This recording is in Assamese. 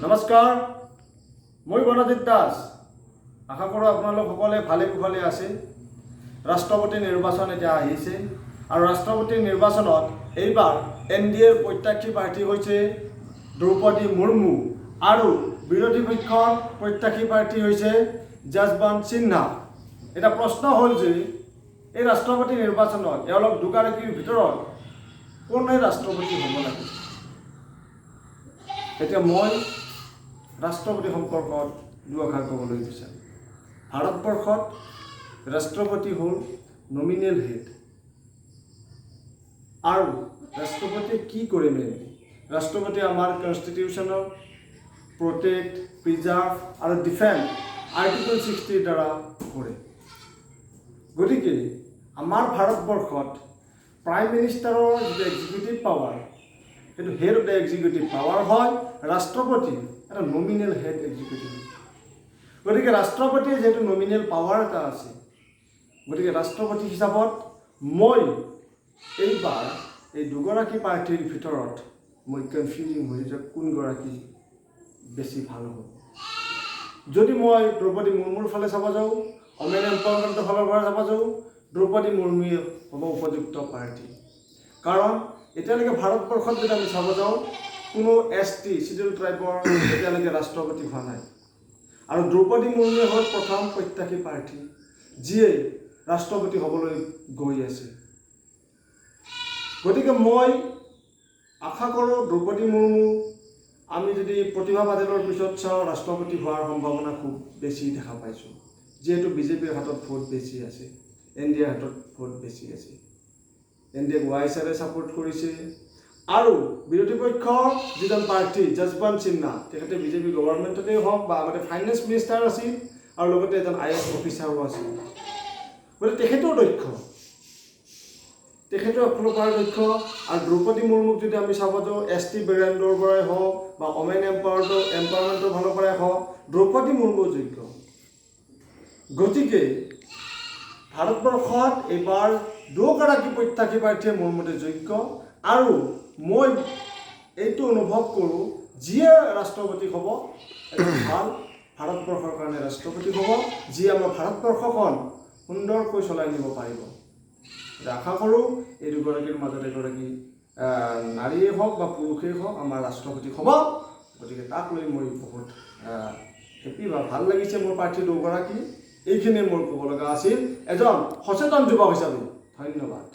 নমস্কাৰ, মই গণজিৎ দাস। আশা কৰোঁ আপোনালোক সকলে ভালে কুশলে আছে। ৰাষ্ট্ৰপতি নিৰ্বাচন এতিয়া আহিছে আৰু ৰাষ্ট্ৰপতি নিৰ্বাচনত এইবাৰ NDAৰ প্ৰত্যাশী প্ৰাৰ্থী হৈছে দ্ৰৌপদী মুৰ্মু আৰু বিৰোধী পক্ষৰ প্ৰত্যাশী প্ৰাৰ্থী হৈছে যশৱন্ত সিনহা। এটা প্ৰশ্ন হ'ল যে এই ৰাষ্ট্ৰপতি নিৰ্বাচনত এওঁলোক দুগৰাকীৰ ভিতৰত কোনে ৰাষ্ট্ৰপতি হ'ব লাগে। এতিয়া মই ৰাষ্ট্ৰপতি সম্পৰ্কত দুআষাৰ ক'বলৈ বিচাৰোঁ। ভাৰতবৰ্ষত ৰাষ্ট্ৰপতি হ'ল নমিনেল হেড। আৰু ৰাষ্ট্ৰপতিয়ে কি কৰে মেইনলি? ৰাষ্ট্ৰপতিয়ে আমাৰ কনষ্টিটিউশ্যনৰ প্ৰটেক্ট, প্ৰিজাৰ্ভ আৰু ডিফেণ্ড আৰ্টিকল 60 দ্বাৰা কৰে। গতিকে আমাৰ ভাৰতবৰ্ষত প্ৰাইম মিনিষ্টাৰৰ যিটো এক্সিকিউটিভ পাৱাৰ, সেইটো head of the executive power হয় ৰাষ্ট্ৰপতি, এটা নমিনেল হেড এক্সিকিউটিভ। গতিকে ৰাষ্ট্ৰপতিৰ যিহেতু নমিনেল পাৱাৰ এটা আছে, গতিকে ৰাষ্ট্ৰপতি হিচাপত মই এইবাৰ এই দুগৰাকী প্ৰাৰ্থীৰ ভিতৰত মই কনফিউজিং হৈ যে কোনগৰাকী বেছি ভাল হ'ব। যদি মই দ্ৰৌপদী মুৰ্মুৰ ফালে চাব যাওঁ, ওমেন এম্পাৱাৰমেণ্টৰ ফালৰ পৰা চাব যাওঁ, দ্ৰৌপদী মুৰ্মুৱে হ'ব উপযুক্ত প্ৰাৰ্থী। কাৰণ এতিয়ালৈকে ভাৰতবৰ্ষত যদি আমি চাব যাওঁ, কোনো ST শিডিউল ট্ৰাইবৰ এতিয়ালৈকে ৰাষ্ট্ৰপতি হোৱা নাই। আৰু দ্ৰৌপদী মুৰ্মুৱে হ'ল প্ৰথম প্ৰত্যাশী প্ৰাৰ্থী, যিয়ে ৰাষ্ট্ৰপতি হ'বলৈ গৈ আছে। গতিকে মই আশা কৰোঁ দ্ৰৌপদী মুৰ্মু, আমি যদি প্ৰতিভা পাটিলৰ পিছত চাওঁ, ৰাষ্ট্ৰপতি হোৱাৰ সম্ভাৱনা খুব বেছি দেখা পাইছোঁ। যিহেতু বিজেপিৰ হাতত ভোট বেছি আছে, NDAৰ হাতত ভোট বেছি আছে। NDAক YSRে ছাপোৰ্ট কৰিছে। আৰু বিৰোধী পক্ষৰ যিজন প্ৰাৰ্থী যশৱন্ত সিনহা, তেখেতে বিজেপি গভৰ্ণমেণ্টতেই হওক বা আগতে ফাইনেন্স মিনিষ্টাৰ আছিল আৰু লগতে এজন IAS অফিচাৰো আছিল। গতিকে তেখেতেও দক্ষ, তেখেতেও এফালৰ পৰা দক্ষ। আৰু দ্ৰৌপদী মুৰ্মুক যদি আমি চাব যাওঁ, ST বেকগ্ৰাউণ্ডৰ পৰাই হওক বা ওমেন এম্পাৱাৰমেণ্টৰ ফালৰ পৰাই হওক, দ্ৰৌপদী মুৰ্মুও যোগ্য। গতিকে ভাৰতবৰ্ষত এইবাৰ দুগৰাকী প্ৰত্যাশী প্ৰাৰ্থীয়ে মোৰ মতে যোগ্য। আৰু মই এইটো অনুভৱ কৰোঁ, যিয়ে ৰাষ্ট্ৰপতি হ'ব ভাল ভাৰতবৰ্ষৰ কাৰণে ৰাষ্ট্ৰপতি হ'ব, যিয়ে আমাৰ ভাৰতবৰ্ষখন সুন্দৰকৈ চলাই নিব পাৰিব। আশা কৰোঁ এই দুগৰাকীৰ মাজত এগৰাকী নাৰীয়ে হওক বা পুৰুষেই হওক আমাৰ ৰাষ্ট্ৰপতি হ'ব। গতিকে তাক লৈ মই বহুত হেপী বা ভাল লাগিছে মোৰ প্ৰাৰ্থী দুগৰাকী। এইখিনিয়ে মোৰ ক'ব লগা আছিল এজন সচেতন যুৱক হিচাপে। ধন্যবাদ।